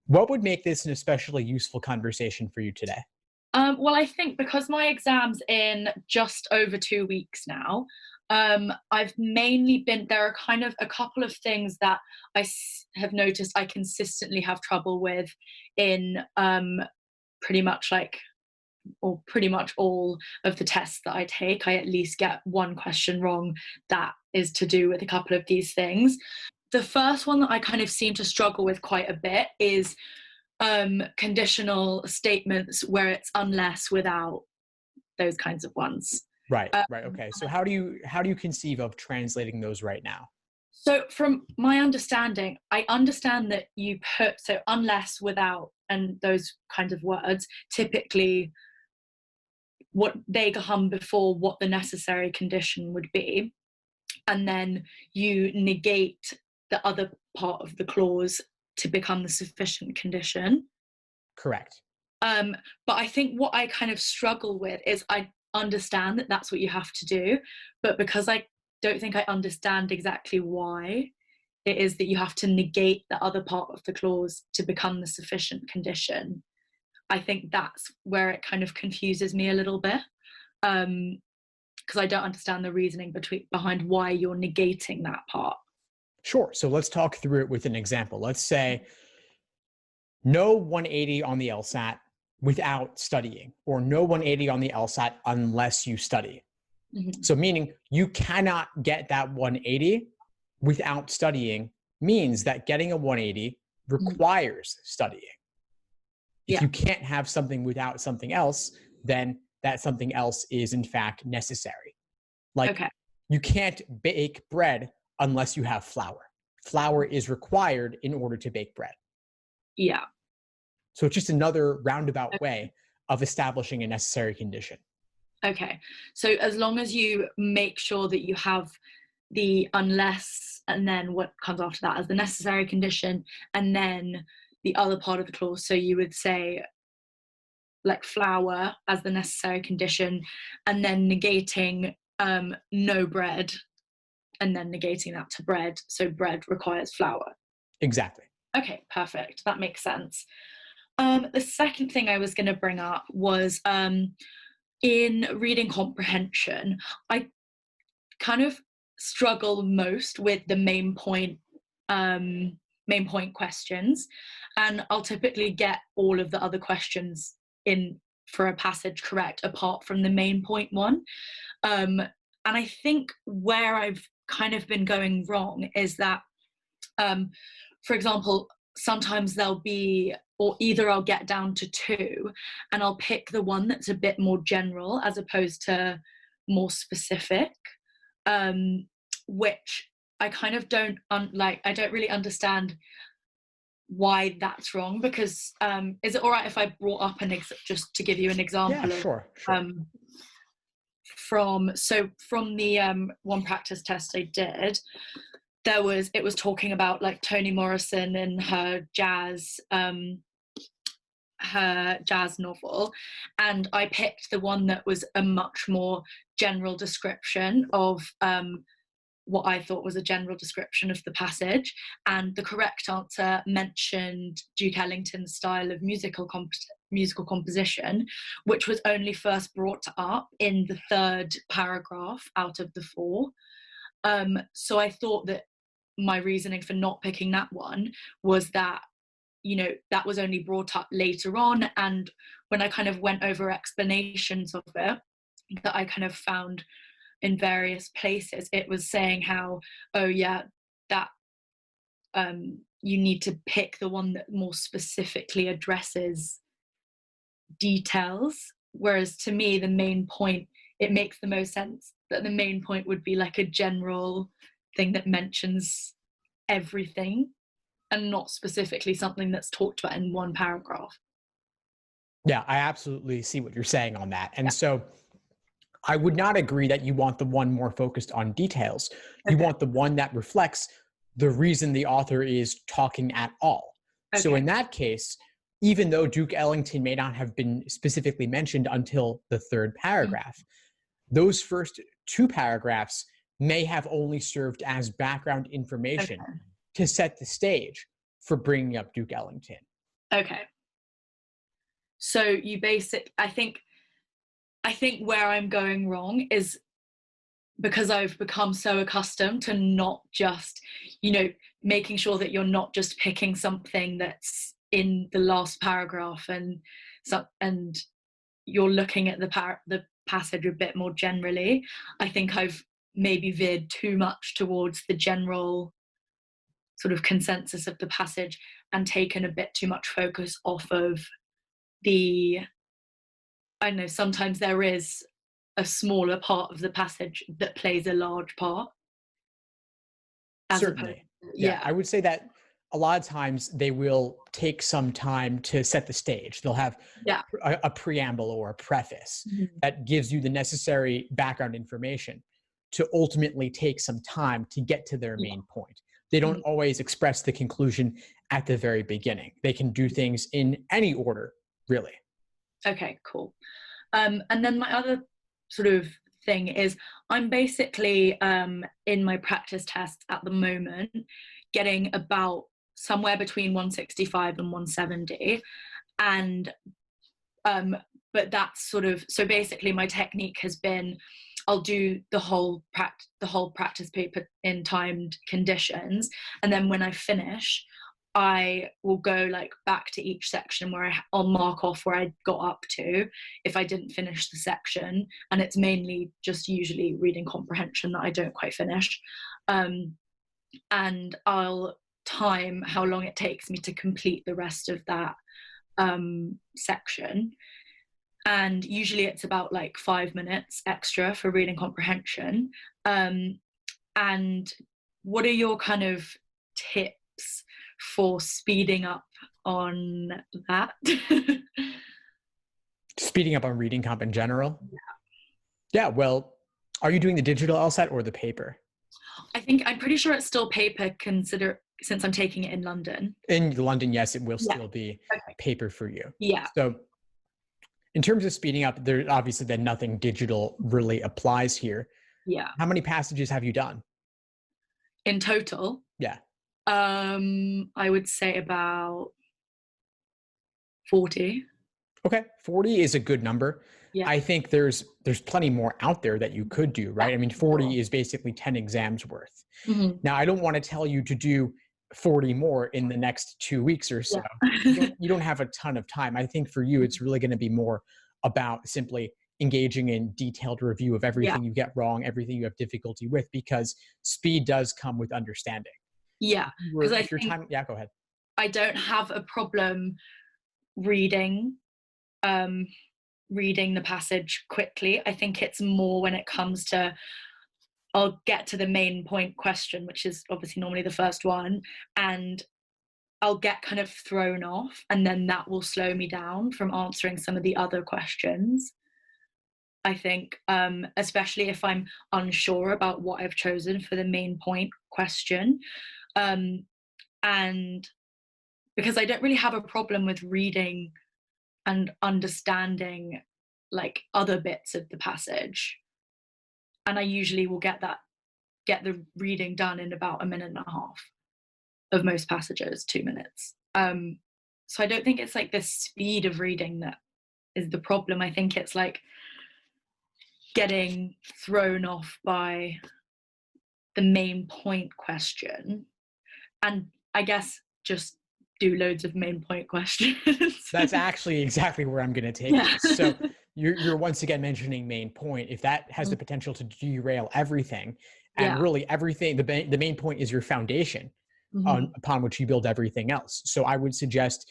What would make this an especially useful conversation for you today? Well, I think because my exam's in just over 2 weeks now, I've mainly there are kind of a couple of things that have noticed I consistently have trouble with in pretty much pretty much all of the tests that I take. I at least get one question wrong that is to do with a couple of these things. The first one that I kind of seem to struggle with quite a bit is conditional statements where it's unless, without, those kinds of ones. Right, right. Okay. So how do you conceive of translating those right now? So from my understanding, I understand that you put, so unless, without, and those kinds of words, typically what they come before what the necessary condition would be. And then you negate the other part of the clause to become the sufficient condition. Correct. But I think what I kind of struggle with is I understand that that's what you have to do, but because I don't think I understand exactly why it is that you have to negate the other part of the clause to become the sufficient condition, I think that's where it kind of confuses me a little bit, because I don't understand the reasoning behind why you're negating that part. Sure. So let's talk through it with an example. Let's say no 180 on the LSAT without studying, or no 180 on the LSAT unless you study. Mm-hmm. So meaning you cannot get that 180 without studying means that getting a 180 requires studying. If you can't have something without something else, then that something else is in fact necessary. Like you can't bake bread unless you have flour. Flour is required in order to bake bread. Yeah. So it's just another roundabout way of establishing a necessary condition. Okay. So as long as you make sure that you have the unless and then what comes after that as the necessary condition, and then the other part of the clause. So you would say like flour as the necessary condition, and then negating no bread, and then negating that to bread. So bread requires flour. Exactly. Okay, perfect. That makes sense. The second thing I was going to bring up was in reading comprehension, I kind of struggle most with the main point questions, and I'll typically get all of the other questions in for a passage correct apart from the main point one. And I think where I've kind of been going wrong is that, for example, sometimes there'll be, or either I'll get down to two and I'll pick the one that's a bit more general as opposed to more specific, which I kind of don't I don't really understand why that's wrong, because is it all right if I brought up just to give you an example? Yeah, sure. From the one practice test I did, it was talking about like Toni Morrison and her jazz novel, and I picked the one that was a much more general description of what I thought was a general description of the passage, and the correct answer mentioned Duke Ellington's style of musical composition, which was only first brought up in the third paragraph out of the four. So I thought that my reasoning for not picking that one was that, you know, that was only brought up later on, and when I kind of went over explanations of it that I kind of found in various places, it was saying how, oh yeah, that you need to pick the one that more specifically addresses details, whereas to me the main point, it makes the most sense that the main point would be like a general thing that mentions everything and not specifically something that's talked about in one paragraph. Yeah, I absolutely see what you're saying on that. And so I would not agree that you want the one more focused on details. You want the one that reflects the reason the author is talking at all. So in that case, even though Duke Ellington may not have been specifically mentioned until the third paragraph, those first two paragraphs may have only served as background information Okay. to set the stage for bringing up Duke Ellington. Okay. So I think where I'm going wrong is because I've become so accustomed to not just, making sure that you're not just picking something that's in the last paragraph and you're looking at the passage a bit more generally. I think I've maybe veered too much towards the general sort of consensus of the passage and taken a bit too much focus off of I know sometimes there is a smaller part of the passage that plays a large part. Certainly. Yeah. I would say that a lot of times they will take some time to set the stage. They'll have a preamble or a preface that gives you the necessary background information to ultimately take some time to get to their main point. They don't always express the conclusion at the very beginning. They can do things in any order, really. Okay, cool. And then my other sort of thing is I'm basically in my practice tests at the moment getting about somewhere between 165 and 170, and but that's sort of, so basically my technique has been I'll do the whole practice paper in timed conditions, and then when I finish I will go like back to each section where I'll mark off where I got up to if I didn't finish the section, and it's mainly just usually reading comprehension that I don't quite finish, and I'll time how long it takes me to complete the rest of that section, and usually it's about like 5 minutes extra for reading comprehension. And what are your kind of tips for speeding up on that? Speeding up on reading comp in general? Yeah, well, are you doing the digital LSAT or the paper? I'm pretty sure it's still paper, since I'm taking it in London. In London, yes, it will still be paper for you. Yeah. So in terms of speeding up, there obviously then nothing digital really applies here. Yeah. How many passages have you done? In total? Yeah. I would say about 40. Okay, 40 is a good number. Yeah. I think there's plenty more out there that you could do, right? I mean, 40 is basically 10 exams worth. Now, I don't want to tell you to do 40 more in the next 2 weeks or so. You don't have a ton of time. I think for you, it's really going to be more about simply engaging in detailed review of everything you get wrong, everything you have difficulty with, because speed does come with understanding. Yeah, because go ahead. I don't have a problem reading the passage quickly. I think it's more when it comes to I'll get to the main point question, which is obviously normally the first one, and I'll get kind of thrown off, and then that will slow me down from answering some of the other questions. I think, especially if I'm unsure about what I've chosen for the main point question. And because I don't really have a problem with reading and understanding like other bits of the passage, and I usually will get the reading done in about a minute and a half of most passages, 2 minutes. So I don't think it's like the speed of reading that is the problem. I think it's like getting thrown off by the main point question, and I guess just do loads of main point questions. That's actually exactly where I'm going to take it. So you're once again mentioning main point. If that has the potential to derail everything, and really everything, the main point is your foundation upon which you build everything else. So I would suggest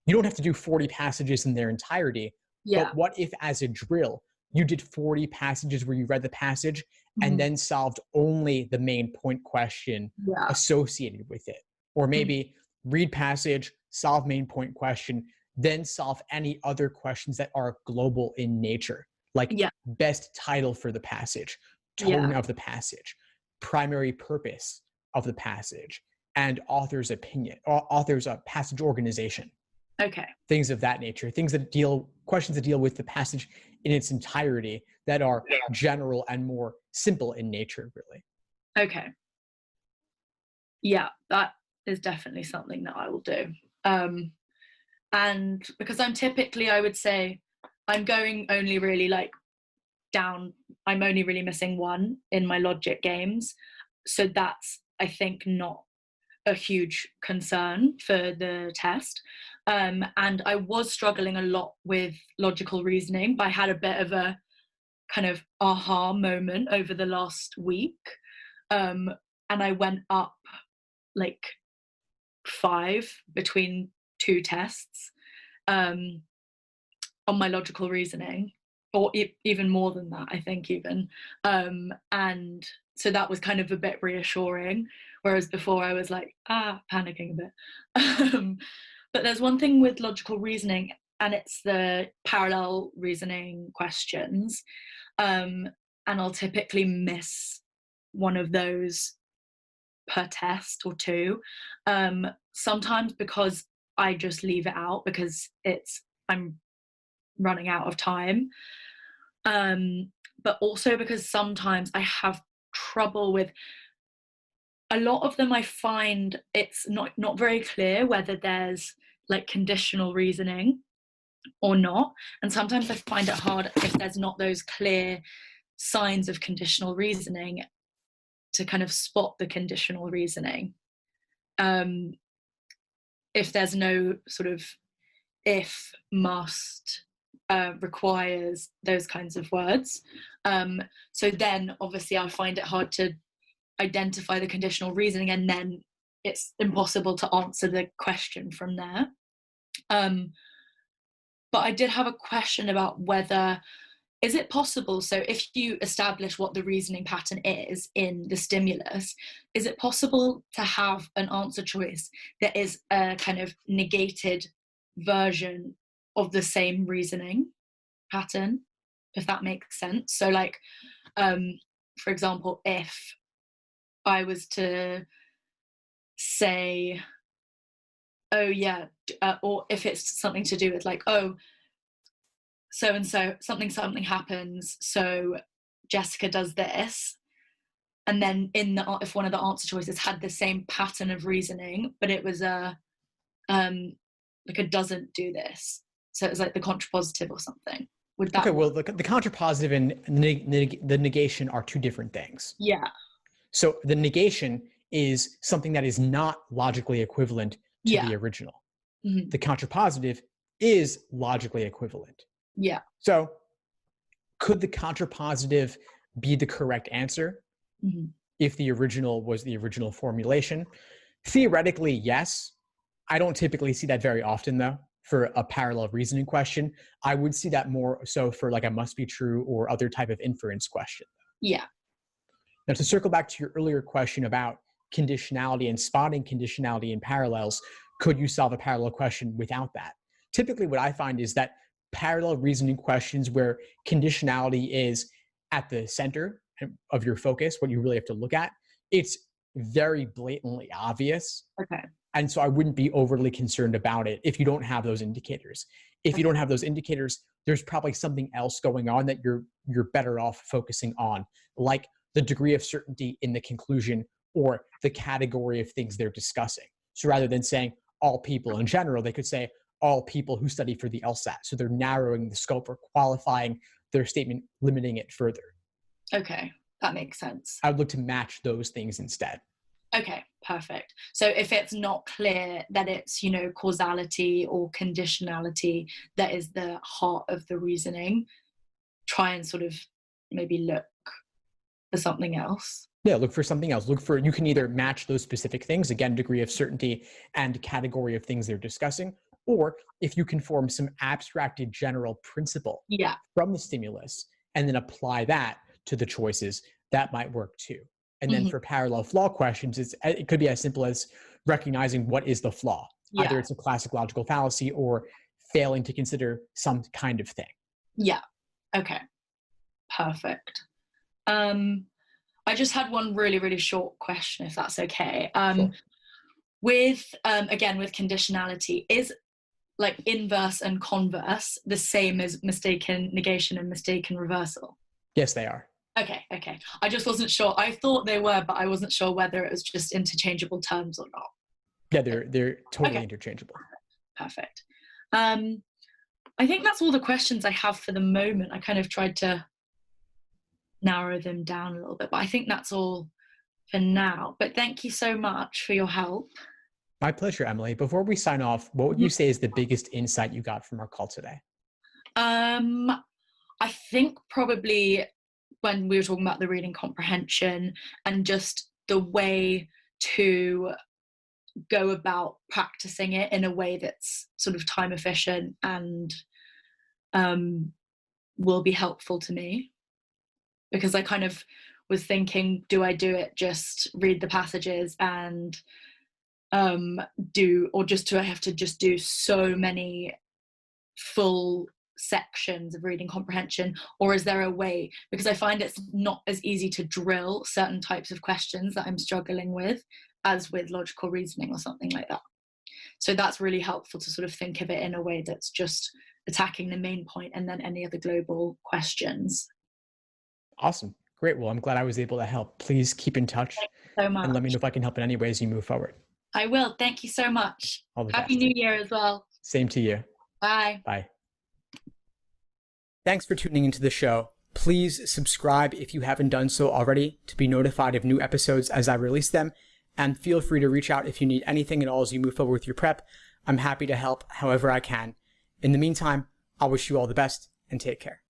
you don't have to do 40 passages in their entirety. But what if, as a drill, you did 40 passages where you read the passage and then solved only the main point question associated with it? Or maybe read passage, solve main point question, then solve any other questions that are global in nature, like best title for the passage, tone of the passage, primary purpose of the passage, and author's opinion, or author's passage organization. Okay. Things of that nature, questions that deal with the passage in its entirety that are general and more simple in nature, really. Okay. Yeah, that is definitely something that I will do. And because I'm typically, I would say, I'm going only really like down, I'm only really missing one in my logic games. So that's, I think, not a huge concern for the test. And I was struggling a lot with logical reasoning, but I had a bit of a kind of aha moment over the last week. And I went up like 5 between 2 tests on my logical reasoning, or even more than that, I think, even. And so that was kind of a bit reassuring, whereas before I was like, panicking a bit. But there's one thing with logical reasoning, and it's the parallel reasoning questions. And I'll typically miss one of those per test or 2. Sometimes because I just leave it out because I'm running out of time. But also because sometimes I have trouble with a lot of them. I find it's not very clear whether there's like conditional reasoning or not. And sometimes I find it hard if there's not those clear signs of conditional reasoning to kind of spot the conditional reasoning. If there's no sort of if, must, requires, those kinds of words. So then obviously I find it hard to identify the conditional reasoning, and then it's impossible to answer the question from there. But I did have a question about whether, is it possible, so if you establish what the reasoning pattern is in the stimulus, is it possible to have an answer choice that is a kind of negated version of the same reasoning pattern, if that makes sense? So like, for example, if I was to say, oh yeah, or if it's something to do with like, oh, so and so, something happens, so Jessica does this, and then if one of the answer choices had the same pattern of reasoning, but it was like a doesn't do this, so it was like the contrapositive or something. Would that okay, well, the contrapositive and the negation are 2 different things. Yeah. So the negation is something that is not logically equivalent to the original. Mm-hmm. The contrapositive is logically equivalent. Yeah. So could the contrapositive be the correct answer if the original was the original formulation? Theoretically, yes. I don't typically see that very often, though, for a parallel reasoning question. I would see that more so for like a must be true or other type of inference question. Yeah. Now, to circle back to your earlier question about conditionality and spotting conditionality in parallels, could you solve a parallel question without that? Typically, what I find is that parallel reasoning questions where conditionality is at the center of your focus, what you really have to look at, it's very blatantly obvious. Okay. And so I wouldn't be overly concerned about it if you don't have those indicators. If you don't have those indicators, there's probably something else going on that you're better off focusing on, like the degree of certainty in the conclusion or the category of things they're discussing. So rather than saying all people in general, they could say all people who study for the LSAT. So they're narrowing the scope or qualifying their statement, limiting it further. Okay, that makes sense. I would look to match those things instead. Okay, perfect. So if it's not clear that it's, causality or conditionality that is the heart of the reasoning, try and sort of maybe look for something else. Yeah, look for something else. You can either match those specific things, again, degree of certainty and category of things they're discussing, or if you can form some abstracted general principle from the stimulus and then apply that to the choices, that might work too. And then for parallel flaw questions, it could be as simple as recognizing what is the flaw. Yeah. Either it's a classic logical fallacy or failing to consider some kind of thing. Yeah. Okay. Perfect. I just had one really, really short question, if that's okay. Sure. With, again, with conditionality, like inverse and converse the same as mistaken negation and mistaken reversal? Yes, they are. Okay. I just wasn't sure. I thought they were, but I wasn't sure whether it was just interchangeable terms or not. Yeah, they're totally interchangeable. Perfect. I think that's all the questions I have for the moment. I kind of tried to narrow them down a little bit, but I think that's all for now. But thank you so much for your help. My pleasure, Emily. Before we sign off, what would you say is the biggest insight you got from our call today? I think probably when we were talking about the reading comprehension and just the way to go about practicing it in a way that's sort of time efficient and will be helpful to me, because I kind of was thinking, do I do it just read the passages and do I have to just do so many full sections of reading comprehension, or is there a way, because I find it's not as easy to drill certain types of questions that I'm struggling with as with logical reasoning or something like that. So that's really helpful to sort of think of it in a way that's just attacking the main point and then any other global questions. Awesome. Great. Well, I'm glad I was able to help. Please keep in touch. Thank you so much. And let me know if I can help in any way as you move forward. I will. Thank you so much. All the Happy best. New Year as well. Same to you. Bye. Bye. Thanks for tuning into the show. Please subscribe if you haven't done so already to be notified of new episodes as I release them. And feel free to reach out if you need anything at all as you move forward with your prep. I'm happy to help however I can. In the meantime, I wish you all the best and take care.